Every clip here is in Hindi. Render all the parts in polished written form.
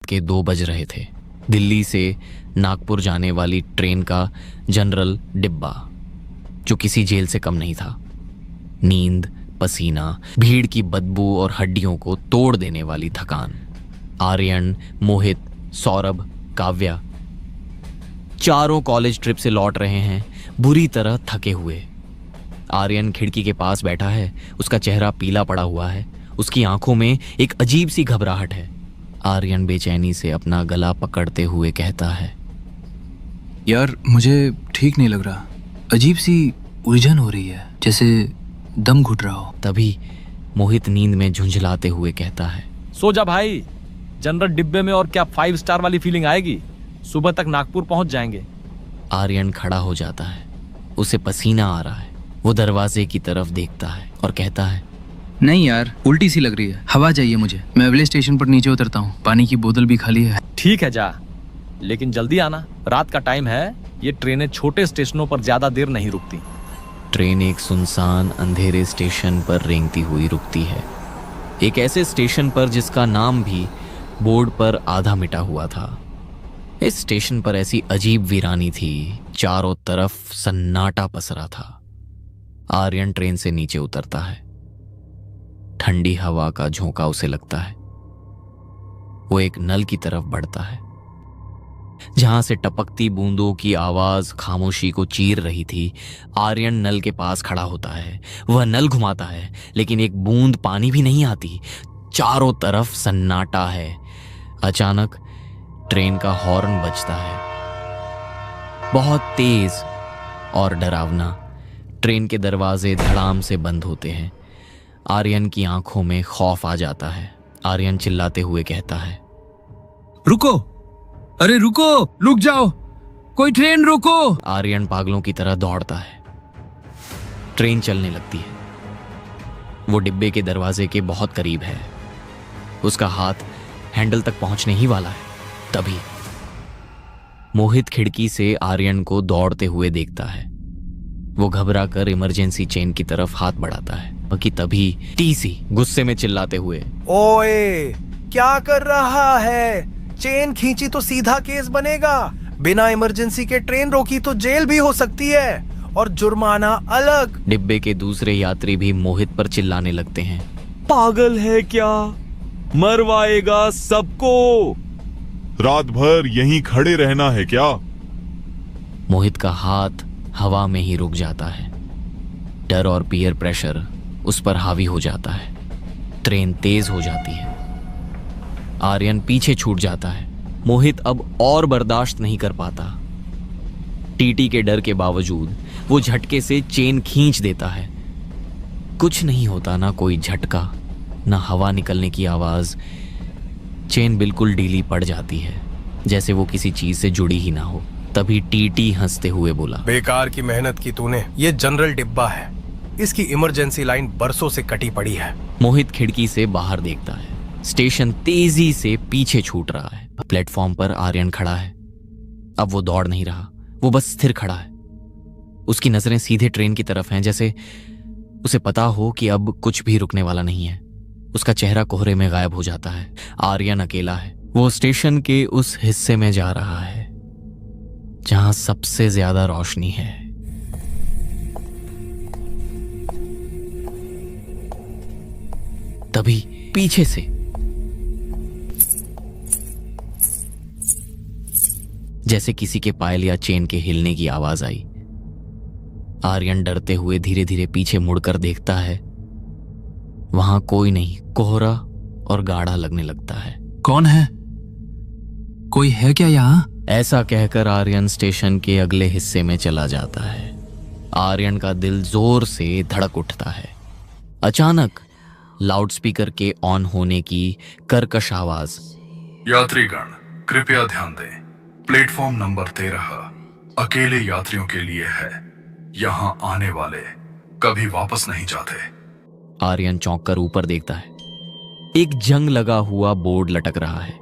के 2 बज रहे थे। दिल्ली से नागपुर जाने वाली ट्रेन का जनरल डिब्बा, जो किसी जेल से कम नहीं था। नींद, पसीना, भीड़ की बदबू और हड्डियों को तोड़ देने वाली थकान। आर्यन, मोहित, सौरभ, काव्या चारों कॉलेज ट्रिप से लौट रहे हैं, बुरी तरह थके हुए। आर्यन खिड़की के पास बैठा है, उसका चेहरा पीला पड़ा हुआ है, उसकी आंखों में एक अजीब सी घबराहट है। आर्यन बेचैनी से अपना गला पकड़ते हुए कहता है, यार मुझे ठीक नहीं लग रहा, अजीब सी उलझन हो रही है, जैसे दम घुट रहा हो। तभी मोहित नींद में झुंझलाते हुए कहता है, सो जा भाई, जनरल डिब्बे में और क्या 5 स्टार वाली फीलिंग आएगी। सुबह तक नागपुर पहुंच जाएंगे। आर्यन खड़ा हो जाता है, उसे पसीना आ रहा है। वो दरवाजे की तरफ देखता है और कहता है, नहीं यार, उल्टी सी लग रही है, हवा चाहिए मुझे। मैं अगले स्टेशन पर नीचे उतरता हूँ, पानी की बोतल भी खाली है। ठीक है जा, लेकिन जल्दी आना, रात का टाइम है। ये ट्रेनें छोटे स्टेशनों पर ज्यादा देर नहीं रुकती। ट्रेन एक सुनसान अंधेरे स्टेशन पर रेंगती हुई रुकती है। एक ऐसे स्टेशन पर जिसका नाम भी बोर्ड पर आधा मिटा हुआ था। इस स्टेशन पर ऐसी अजीब वीरानी थी, चारों तरफ सन्नाटा पसरा था। आर्यन ट्रेन से नीचे उतरता है। ठंडी हवा का झोंका उसे लगता है। वो एक नल की तरफ बढ़ता है, जहां से टपकती बूंदों की आवाज खामोशी को चीर रही थी। आर्यन नल के पास खड़ा होता है। वह नल घुमाता है, लेकिन एक बूंद पानी भी नहीं आती। चारों तरफ सन्नाटा है। अचानक ट्रेन का हॉर्न बजता है, बहुत तेज और डरावना। ट्रेन के दरवाजे धड़ाम से बंद होते हैं। आर्यन की आंखों में खौफ आ जाता है। आर्यन चिल्लाते हुए कहता है, रुको, अरे रुको, रुक जाओ, कोई ट्रेन रोको। आर्यन पागलों की तरह दौड़ता है। ट्रेन चलने लगती है। वो डिब्बे के दरवाजे के बहुत करीब है। उसका हाथ हैंडल तक पहुंचने ही वाला है। तभी मोहित खिड़की से आर्यन को दौड़ते हुए देखता है। वो घबरा कर इमरजेंसी चेन की तरफ हाथ बढ़ाता है कि तभी टीसी गुस्से में चिल्लाते हुए, ओए, क्या कर रहा है? चेन खींची तो सीधा केस बनेगा। बिना इमरजेंसी के ट्रेन रोकी तो जेल भी हो सकती है, और जुर्माना अलग। डिब्बे के दूसरे यात्री भी मोहित पर चिल्लाने लगते हैं, पागल है क्या? मरवाएगा सबको। रात भर यहीं खड़े रहना है क्या? मोहित का हाथ हवा में ही रुक जाता है। डर और पीयर प्रेशर उस पर हावी हो जाता है। ट्रेन तेज हो जाती है। आर्यन पीछे छूट जाता है। मोहित अब और बर्दाश्त नहीं कर पाता। टीटी के डर के बावजूद वो झटके से चेन खींच देता है। कुछ नहीं होता, ना कोई झटका, ना हवा निकलने की आवाज। चेन बिल्कुल ढीली पड़ जाती है, जैसे वो किसी चीज से जुड़ी ही ना हो। तभी टीटी हंसते हुए बोला, बेकार की मेहनत की तूने। ये जनरल डिब्बा है, इसकी इमरजेंसी लाइन बरसों से कटी पड़ी है। मोहित खिड़की से बाहर देखता है। स्टेशन तेजी से पीछे छूट रहा है। प्लेटफॉर्म पर आर्यन खड़ा है। अब वो दौड़ नहीं रहा, वो बस स्थिर खड़ा है। उसकी नजरें सीधे ट्रेन की तरफ हैं, जैसे उसे पता हो कि अब कुछ भी रुकने वाला नहीं है। उसका चेहरा कोहरे में गायब हो जाता है। आर्यन अकेला है। वो स्टेशन के उस हिस्से में जा रहा है जहां सबसे ज्यादा रोशनी है। तभी पीछे से जैसे किसी के पायल या चेन के हिलने की आवाज आई। आर्यन डरते हुए धीरे धीरे पीछे मुड़कर देखता है। वहां कोई नहीं, कोहरा और गाढ़ा लगने लगता है। कौन है? कोई है क्या यहाँ? ऐसा कहकर आर्यन स्टेशन के अगले हिस्से में चला जाता है। आर्यन का दिल जोर से धड़क उठता है। अचानक लाउडस्पीकर के ऑन होने की कर्कश आवाज, यात्रीगण कृपया ध्यान दें, प्लेटफॉर्म नंबर 13 अकेले यात्रियों के लिए है। यहाँ आने वाले कभी वापस नहीं जाते। आर्यन चौंक कर ऊपर देखता है। एक जंग लगा हुआ बोर्ड लटक रहा है।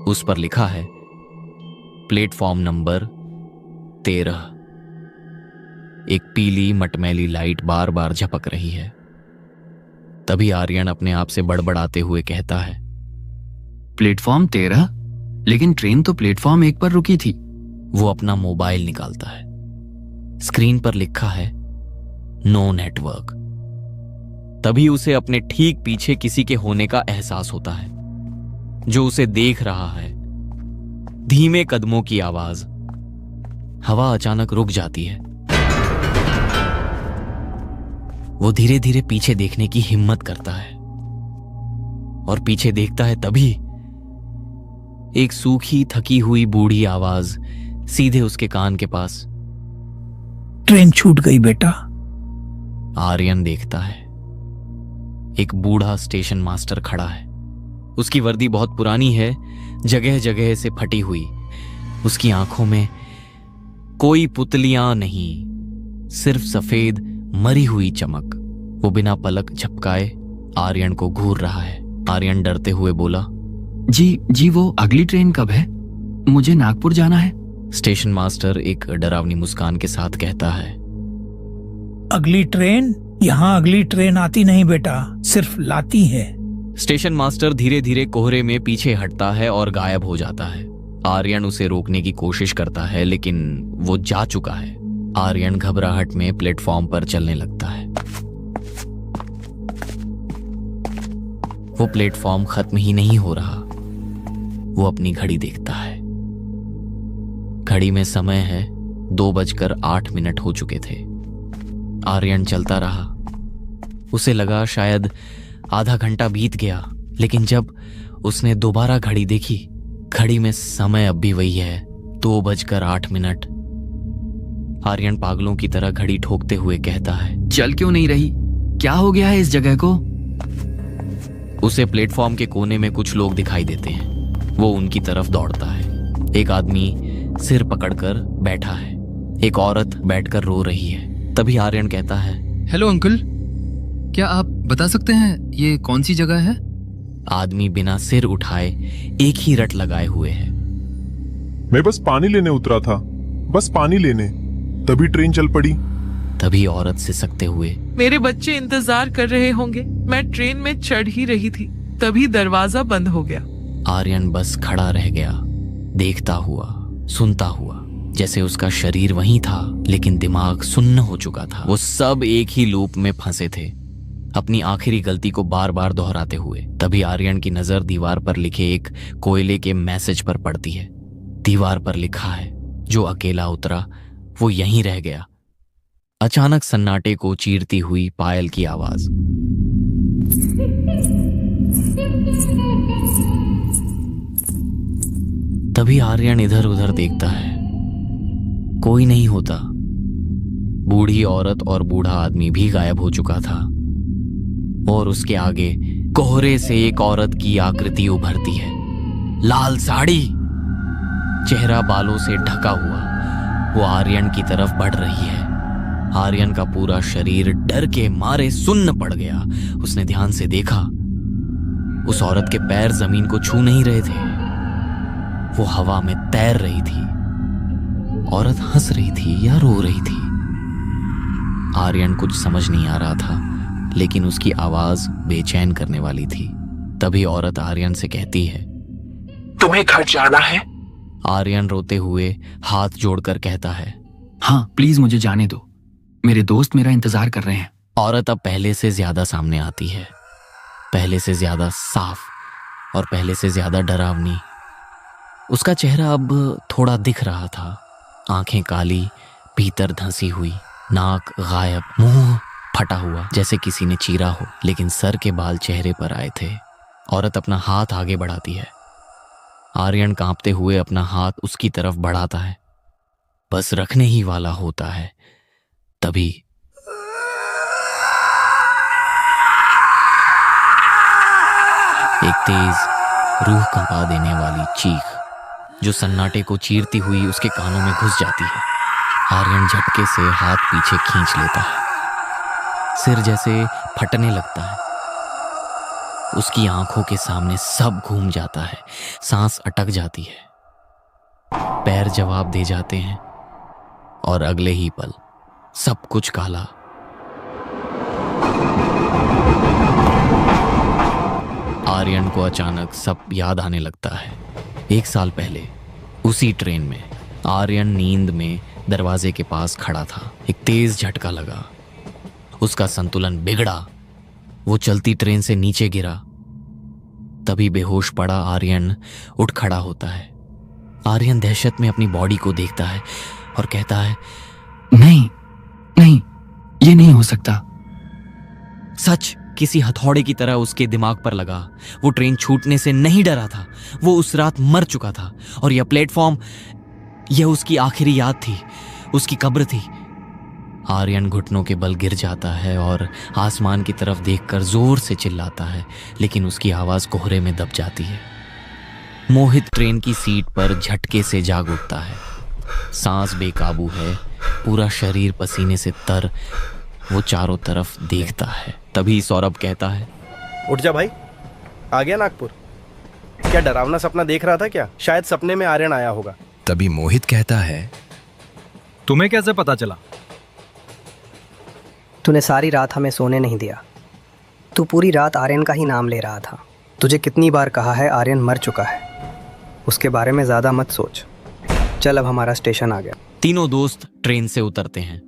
उस पर लिखा है, प्लेटफॉर्म नंबर 13। एक पीली मटमैली लाइट बार बार झपक रही है। तभी आर्यन अपने आप से बड़बड़ाते हुए कहता है, प्लेटफॉर्म 13? लेकिन ट्रेन तो प्लेटफॉर्म 1 पर रुकी थी। वो अपना मोबाइल निकालता है। स्क्रीन पर लिखा है नो नेटवर्क। तभी उसे अपने ठीक पीछे किसी के होने का एहसास होता है, जो उसे देख रहा है। धीमे कदमों की आवाज। हवा अचानक रुक जाती है। वो धीरे धीरे पीछे देखने की हिम्मत करता है और पीछे देखता है, तभी एक सूखी थकी हुई बूढ़ी आवाज सीधे उसके कान के पास। ट्रेन छूट गई बेटा। आर्यन देखता है एक बूढ़ा स्टेशन मास्टर खड़ा है। उसकी वर्दी बहुत पुरानी है, जगह जगह से फटी हुई। उसकी आंखों में कोई पुतलियां नहीं, सिर्फ सफेद मरी हुई चमक। वो बिना पलक झपकाए आर्यन को घूर रहा है। आर्यन डरते हुए बोला, जी वो अगली ट्रेन कब है? मुझे नागपुर जाना है। स्टेशन मास्टर एक डरावनी मुस्कान के साथ कहता है, अगली ट्रेन? यहाँ अगली ट्रेन आती नहीं बेटा, सिर्फ लाती है। स्टेशन मास्टर धीरे धीरे कोहरे में पीछे हटता है और गायब हो जाता है। आर्यन उसे रोकने की कोशिश करता है, लेकिन वो जा चुका है। आर्यन घबराहट में प्लेटफॉर्म पर चलने लगता है। वो प्लेटफॉर्म खत्म ही नहीं हो रहा। वो अपनी घड़ी देखता है। घड़ी में समय है 2:08 हो चुके थे। आर्यन चलता रहा। उसे लगा शायद आधा घंटा बीत गया, लेकिन जब उसने दोबारा घड़ी देखी, घड़ी में समय अब भी वही है, 2:08। आर्यन पागलों की तरह घड़ी ठोकते हुए कहता है, चल क्यों नहीं रही? क्या हो गया है इस जगह को? उसे प्लेटफॉर्म के कोने में कुछ लोग दिखाई देते हैं। वो उनकी तरफ दौड़ता है। एक आदमी सिर पकड़कर बैठा है। एक औरत बैठकर रो रही है। तभी आर्यन कहता है, हेलो अंकल, क्या आप बता सकते हैं ये कौन सी जगह है? आदमी बिना सिर उठाए एक ही रट लगाए हुए है। मैं बस पानी लेने उतरा था, बस पानी लेने, तभी ट्रेन चल पड़ी। तभी औरत सिसकते हुए, मेरे बच्चे इंतजार कर रहे होंगे, मैं ट्रेन में चढ़ ही रही थी, तभी दरवाजा बंद हो गया। आर्यन बस खड़ा रह गया, देखता हुआ, सुनता हुआ, जैसे उसका शरीर वहीं था लेकिन दिमाग सुन्न हो चुका था। वो सब एक ही लूप में फंसे थे, अपनी आखिरी गलती को बार बार दोहराते हुए। तभी आर्यन की नजर दीवार पर लिखे एक कोयले के मैसेज पर पड़ती है। दीवार पर लिखा है, जो अकेला उतरा वो यहीं रह गया। अचानक सन्नाटे को चीरती हुई पायल की आवाज। तभी आर्यन इधर उधर देखता है, कोई नहीं होता। बूढ़ी औरत और बूढ़ा आदमी भी गायब हो चुका था और उसके आगे कोहरे से एक औरत की आकृति उभरती है। लाल साड़ी, चेहरा बालों से ढका हुआ, वो आर्यन की तरफ बढ़ रही है। आर्यन का पूरा शरीर डर के मारे सुन्न पड़ गया। उसने ध्यान से देखा, उस औरत के पैर जमीन को छू नहीं रहे थे, वो हवा में तैर रही थी। औरत हंस रही थी या रो रही थी, आर्यन कुछ समझ नहीं आ रहा था, लेकिन उसकी आवाज बेचैन करने वाली थी। तभी औरत आर्यन से कहती है, तुम्हें घर जाना है? आर्यन रोते हुए हाथ जोड़कर कहता है, हाँ प्लीज मुझे जाने दो, मेरे दोस्त मेरा इंतजार कर रहे हैं। औरत अब पहले से ज्यादा सामने आती है, पहले से ज्यादा साफ और पहले से ज्यादा डरावनी। उसका चेहरा अब थोड़ा दिख रहा था, आंखें काली, भीतर धंसी हुई, नाक गायब, मुंह फटा हुआ जैसे किसी ने चीरा हो, लेकिन सर के बाल चेहरे पर आए थे। औरत अपना हाथ आगे बढ़ाती है। आर्यन कांपते हुए अपना हाथ उसकी तरफ बढ़ाता है, बस रखने ही वाला होता है। तभी एक तेज रूह कंपा देने वाली चीख जो सन्नाटे को चीरती हुई उसके कानों में घुस जाती है। आर्यन झटके से हाथ पीछे खींच लेता है, सिर जैसे फटने लगता है। उसकी आंखों के सामने सब घूम जाता है, सांस अटक जाती है, पैर जवाब दे जाते हैं और अगले ही पल सब कुछ काला। आर्यन को अचानक सब याद आने लगता है। 1 साल पहले उसी ट्रेन में आर्यन नींद में दरवाजे के पास खड़ा था। एक तेज झटका लगा, उसका संतुलन बिगड़ा, वो चलती ट्रेन से नीचे गिरा। तभी बेहोश पड़ा आर्यन उठ खड़ा होता है। आर्यन दहशत में अपनी बॉडी को देखता है और कहता है, नहीं नहीं, ये नहीं हो सकता। सच किसी हथौड़े की तरह उसके दिमाग पर लगा। वो ट्रेन छूटने से नहीं डरा था, वो उस रात मर चुका था और यह प्लेटफॉर्म, यह उसकी आखिरी याद थी, उसकी कब्र थी। आर्यन घुटनों के बल गिर जाता है और आसमान की तरफ देखकर जोर से चिल्लाता है, लेकिन उसकी आवाज कोहरे में दब जाती है। मोहित ट्रेन की सीट पर झटके से जाग उठता है। सांस बेकाबू है, पूरा शरीर पसीने से तर। वो चारों तरफ देखता है। तभी सौरभ कहता है, उठ जा भाई, आ गया नागपुर। क्या डरावना सपना देख रहा था क्या? शायद सपने में आर्यन आया होगा। तभी मोहित कहता है, तुम्हें कैसे पता चला? तूने सारी रात हमें सोने नहीं दिया। तू पूरी रात आर्यन का ही नाम ले रहा था। तुझे कितनी बार कहा है आर्यन मर चुका है, उसके बारे में ज़्यादा मत सोच। चल, अब हमारा स्टेशन आ गया। तीनों दोस्त ट्रेन से उतरते हैं।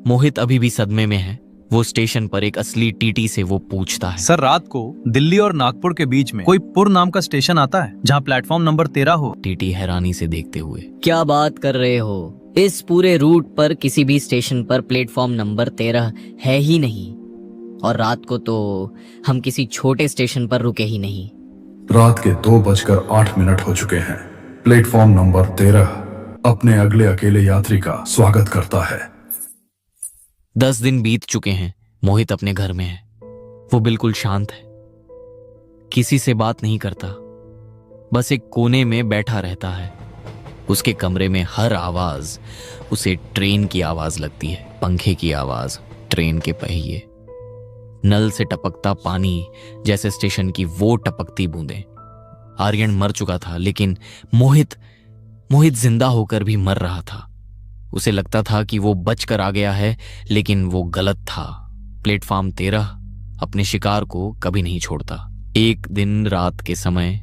मोहित अभी भी सदमे में है। वो स्टेशन पर एक असली टीटी से वो पूछता है, सर, रात को दिल्ली और नागपुर के बीच में कोई पुर नाम का स्टेशन आता है जहाँ प्लेटफॉर्म नंबर 13 हो? टीटी हैरानी से देखते हुए, क्या बात कर रहे हो? इस पूरे रूट पर किसी भी स्टेशन पर प्लेटफॉर्म नंबर 13 है ही नहीं, और रात को तो हम किसी छोटे स्टेशन पर रुके ही नहीं। रात के 2:08 हो चुके हैं। प्लेटफॉर्म नंबर 13 अपने अगले अकेले यात्री का स्वागत करता है। 10 दिन बीत चुके हैं। मोहित अपने घर में है। वो बिल्कुल शांत है, किसी से बात नहीं करता, बस एक कोने में बैठा रहता है। उसके कमरे में हर आवाज उसे ट्रेन की आवाज लगती है। पंखे की आवाज, ट्रेन के पहिए, नल से टपकता पानी, जैसे स्टेशन की वो टपकती बूंदें। आर्यन मर चुका था, लेकिन मोहित जिंदा होकर भी मर रहा था। उसे लगता था कि वो बचकर आ गया है, लेकिन वो गलत था। प्लेटफॉर्म 13 अपने शिकार को कभी नहीं छोड़ता। एक दिन रात के समय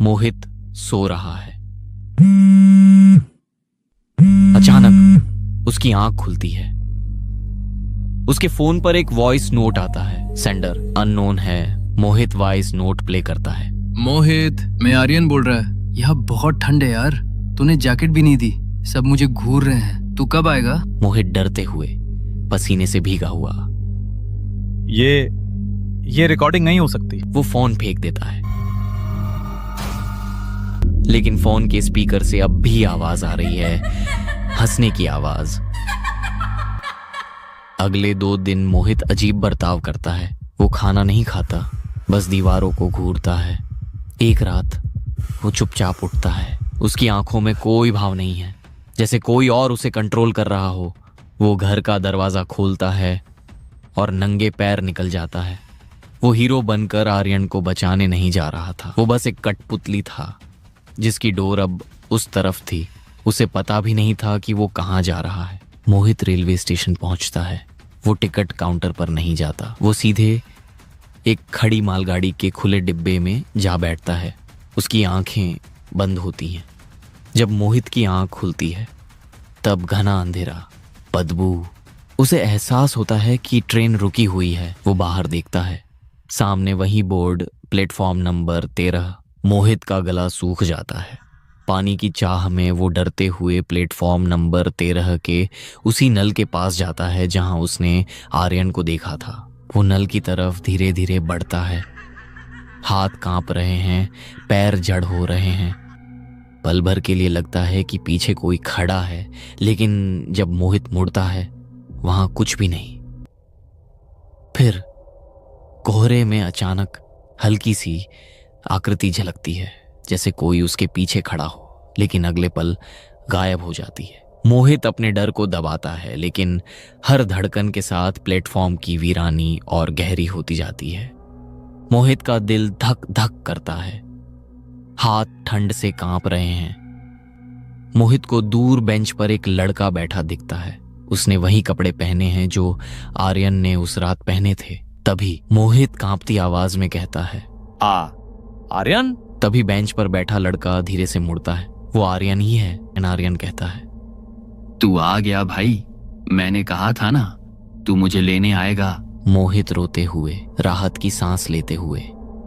मोहित सो रहा है। अचानक उसकी आंख खुलती है। उसके फोन पर एक वॉइस नोट आता है। सेंडर अननोन है। मोहित वॉइस नोट प्ले करता है। मोहित, मैं आर्यन बोल रहा है। यहाँ बहुत ठंड है यार, तूने जैकेट भी नहीं दी, सब मुझे घूर रहे हैं। तू कब आएगा? मोहित डरते हुए, पसीने से भीगा हुआ, ये रिकॉर्डिंग नहीं हो सकती। वो फोन फेंक देता है, लेकिन फोन के स्पीकर से अब भी आवाज आ रही है, हंसने की आवाज। अगले 2 दिन मोहित अजीब बर्ताव करता है। वो खाना नहीं खाता, बस दीवारों को घूरता है। एक रात वो चुपचाप उठता है। उसकी आंखों में कोई भाव नहीं है, जैसे कोई और उसे कंट्रोल कर रहा हो। वो घर का दरवाजा खोलता है और नंगे पैर निकल जाता है। वो हीरो बनकर आर्यन को बचाने नहीं जा रहा था। वो बस एक कठपुतली था जिसकी डोर अब उस तरफ थी। उसे पता भी नहीं था कि वो कहाँ जा रहा है। मोहित रेलवे स्टेशन पहुंचता है। वो टिकट काउंटर पर नहीं जाता, वो सीधे एक खड़ी मालगाड़ी के खुले डिब्बे में जा बैठता है। उसकी आंखें बंद होती हैं। जब मोहित की आंख खुलती है, तब घना अंधेरा, बदबू। उसे एहसास होता है कि ट्रेन रुकी हुई है। वो बाहर देखता है, सामने वही बोर्ड, प्लेटफॉर्म नंबर 13। मोहित का गला सूख जाता है। पानी की चाह में वो डरते हुए प्लेटफॉर्म नंबर 13 के उसी नल के पास जाता है जहां उसने आर्यन को देखा था। वो नल की तरफ धीरे धीरे बढ़ता है। हाथ कांप रहे हैं, पैर जड़ हो रहे हैं। पल भर के लिए लगता है कि पीछे कोई खड़ा है, लेकिन जब मोहित मुड़ता है, वहां कुछ भी नहीं। फिर कोहरे में अचानक हल्की सी आकृति झलकती है, जैसे कोई उसके पीछे खड़ा हो, लेकिन अगले पल गायब हो जाती है। मोहित अपने डर को दबाता है, लेकिन हर धड़कन के साथ प्लेटफॉर्म की वीरानी और गहरी होती जाती है। मोहित का दिल धक धक करता है, हाथ ठंड से कांप रहे हैं। मोहित को दूर बेंच पर एक लड़का बैठा दिखता है। उसने वही कपड़े पहने हैं जो आर्यन ने उस रात पहने थे। तभी मोहित कांपती आवाज में कहता है, आर्यन, तभी बेंच पर बैठा लड़का धीरे से मुड़ता है। वो आर्यन ही है। आर्यन कहता है, तू आ गया भाई, मैंने कहा था ना तू मुझे लेने आएगा। मोहित रोते हुए, राहत की सांस लेते हुए,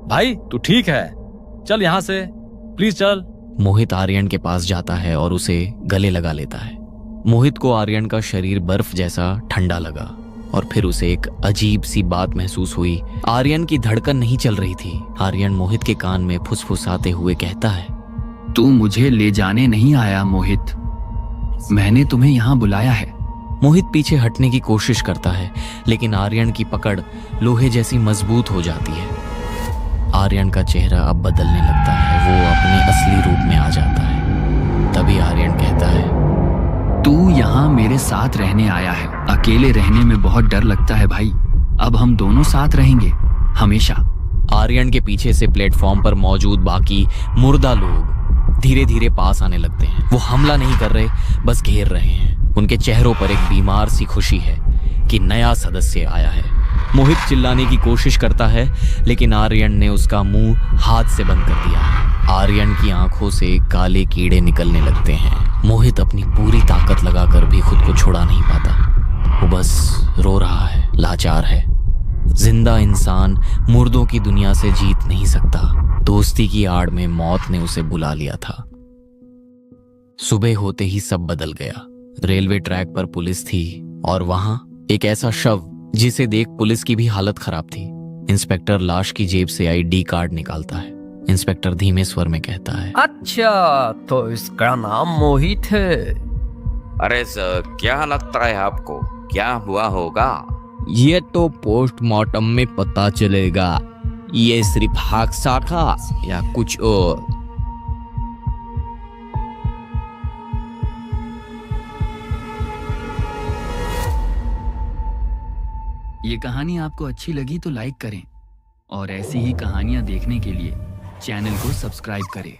भाई तू ठीक है, चल यहाँ से, प्लीज चल। मोहित आर्यन के पास जाता है और उसे गले लगा लेता है। मोहित को आर्यन का शरीर बर्फ जैसा ठंडा लगा और फिर उसे एक अजीब सी बात महसूस हुई। आर्यन की धड़कन नहीं चल रही थी। आर्यन मोहित के कान में फुसफुसाते हुए कहता है, तू मुझे ले जाने नहीं आया मोहित, मैंने तुम्हें यहाँ बुलाया है। मोहित पीछे हटने की कोशिश करता है, लेकिन आर्यन की पकड़ लोहे जैसी मजबूत हो जाती है। आर्यन का चेहरा अब बदलने लगता है, वो अपने असली रूप में आ जाता है। तभी आर्यन कहता है, तू यहाँ मेरे साथ रहने आया है, अकेले रहने में बहुत डर लगता है भाई, अब हम दोनों साथ रहेंगे हमेशा। आर्यन के पीछे से प्लेटफॉर्म पर मौजूद बाकी मुर्दा लोग धीरे धीरे पास आने लगते हैं। वो हमला नहीं कर रहे, बस घेर रहे हैं। उनके चेहरों पर एक बीमार सी खुशी है कि नया सदस्य आया है। मोहित चिल्लाने की कोशिश करता है, लेकिन आर्यन ने उसका मुंह हाथ से बंद कर दिया। आर्यन की आंखों से काले कीड़े निकलने लगते हैं। मोहित अपनी पूरी ताकत लगाकर भी खुद को छुड़ा नहीं पाता। वो बस रो रहा है, लाचार है। जिंदा इंसान मुर्दों की दुनिया से जीत नहीं सकता। दोस्ती की आड़ में मौत ने उसे बुला लिया था। सुबह होते ही सब बदल गया। रेलवे ट्रैक पर पुलिस थी और वहां एक ऐसा शव जिसे देख पुलिस की भी हालत खराब थी। इंस्पेक्टर लाश की जेब से ID कार्ड निकालता है। इंस्पेक्टर धीमे स्वर में कहता है, अच्छा तो इसका नाम मोहित है। अरे सर, क्या लगता है आपको क्या हुआ होगा? ये तो पोस्टमार्टम में पता चलेगा। ये सिर्फ हादसा था या कुछ और। ये कहानी आपको अच्छी लगी तो लाइक करें और ऐसी ही कहानियां देखने के लिए चैनल को सब्सक्राइब करें।